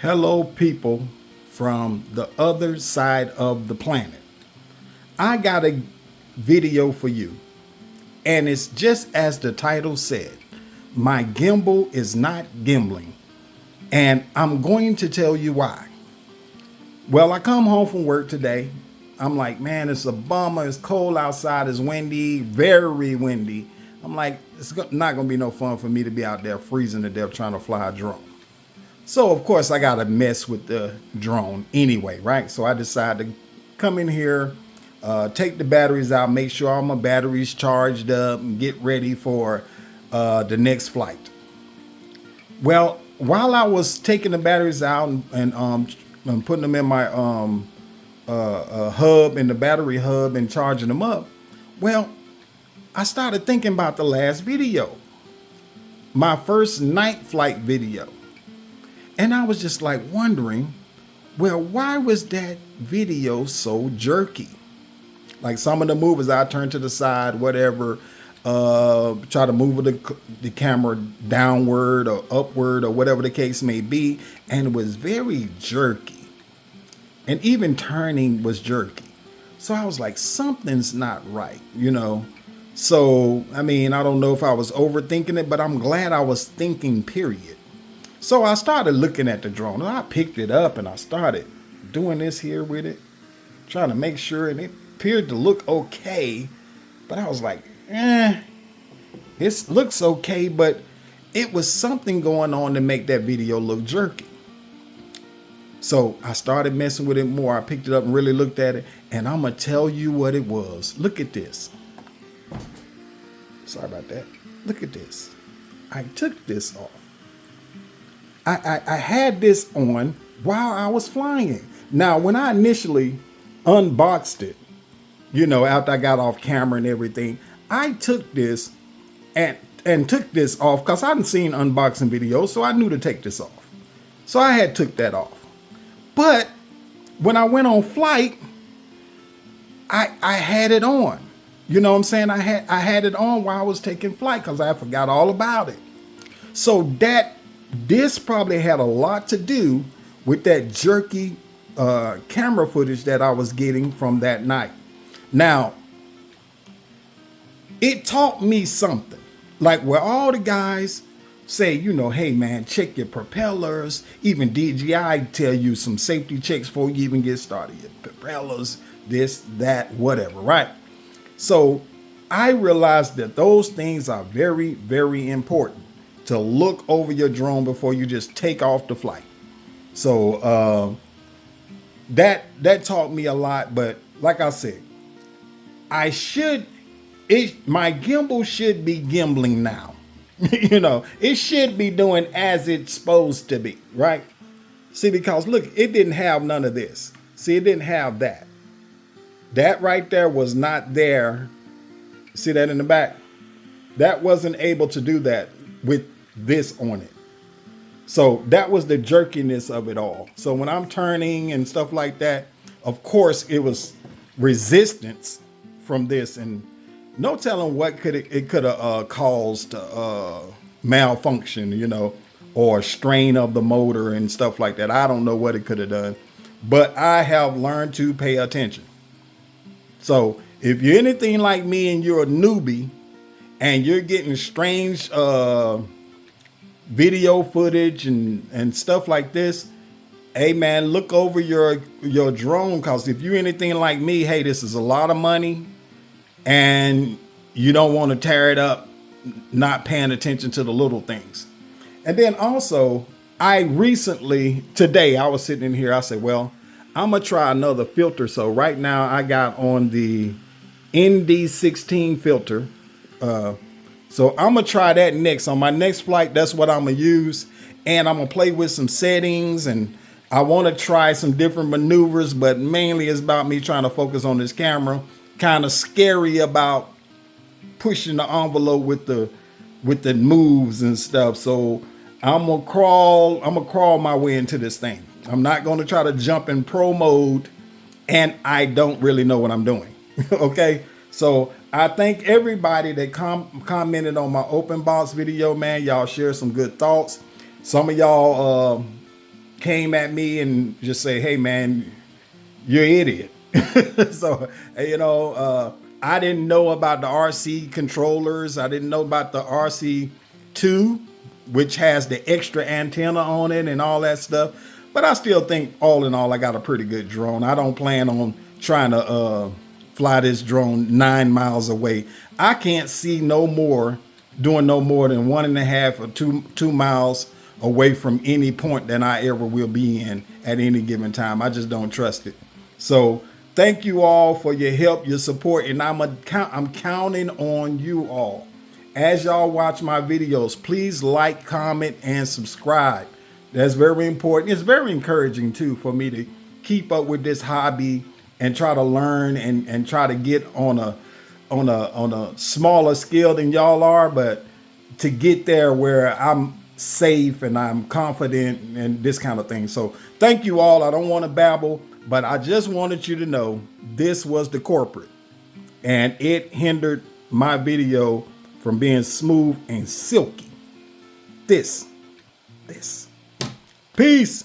Hello, people from the other side of the planet. I got a video for you, and it's just as the title said. My gimbal is not gimbling, and I'm going to tell you why. Well, I come home from work today. I'm like, man, it's a bummer. It's cold outside. It's windy, very windy. I'm like, it's not going to be no fun for me to be out there freezing to death trying to fly a drone. So, of course, I got to mess with the drone anyway, right? So I decided to come in here, take the batteries out, make sure all my batteries charged up, and get ready for the next flight. Well, while I was taking the batteries out and putting them in my hub, in the battery hub, and charging them up, well, I started thinking about the last video, my first night flight video. And I was just like wondering, well, why was that video so jerky? Like some of the movies, I turn to the side, whatever, try to move the camera downward or upward or whatever the case may be. And it was very jerky. And even turning was jerky. So I was like, something's not right, you know? So, I mean, I don't know if I was overthinking it, but I'm glad I was thinking, period. So I started looking at the drone and I picked it up and I started doing this here with it, trying to make sure, and it appeared to look okay. But I was like, it looks okay, but it was something going on to make that video look jerky. So I started messing with it more. I picked it up and really looked at it, and I'm going to tell you what it was. Look at this. Sorry about that. Look at this. I took this off. I had this on while I was flying. Now, when I initially unboxed it, you know, after I got off camera and everything, I took this and took this off because I hadn't seen unboxing videos, so I knew to take this off. So I had took that off. But when I went on flight, I had it on. You know what I'm saying? I had it on while I was taking flight because I forgot all about it. So this probably had a lot to do with that jerky camera footage that I was getting from that night. Now, it taught me something. Like where all the guys say, you know, hey man, check your propellers. Even DJI tell you some safety checks before you even get started. Your propellers, this, that, whatever, right? So I realized that those things are very, very important to look over your drone before you just take off the flight. So that taught me a lot. But like I said, my gimbal should be gimbling now. You know, it should be doing as it's supposed to be, right? See, because look, it didn't have none of this. See, it didn't have that. That right there was not there. See that in the back? That wasn't able to do that with this on it. So that was the jerkiness of it all. So when I'm turning and stuff like that, of course it was resistance from this, and no telling what it could have caused malfunction, you know, or strain of the motor and stuff like that. I don't know what it could have done, but I have learned to pay attention. So if you're anything like me and you're a newbie and you're getting strange video footage and stuff like this, hey man, look over your drone, because if you're anything like me, hey, this is a lot of money and you don't want to tear it up not paying attention to the little things. And then also, today I was sitting in here, I said, well, I'm gonna try another filter. So right now I got on the ND16 filter. So I'm gonna try that next. On my next flight, that's what I'm gonna use. And I'm gonna play with some settings, and I wanna try some different maneuvers, but mainly it's about me trying to focus on this camera. Kind of scary about pushing the envelope with the moves and stuff. So I'm gonna crawl my way into this thing. I'm not gonna try to jump in pro mode, and I don't really know what I'm doing. Okay, so I thank everybody that commented on my open box video, man. Y'all share some good thoughts. Some of y'all came at me and just say, hey man, you're an idiot. So, I didn't know about the RC controllers. I didn't know about the RC2, which has the extra antenna on it and all that stuff. But I still think all in all, I got a pretty good drone. I don't plan on trying to fly this drone 9 miles away. I can't see no more, doing no more than 1.5 or 2 miles away from any point that I ever will be in at any given time. I just don't trust it. So thank you all for your help, your support, and I'm counting on you all. As y'all watch my videos, please like, comment, and subscribe. That's very important. It's very encouraging too for me to keep up with this hobby and try to learn and try to get on a smaller scale than y'all are, but to get there where I'm safe and I'm confident and this kind of thing. So thank you all. I don't want to babble, but I just wanted you to know this was the corporate and it hindered my video from being smooth and silky. This. Peace.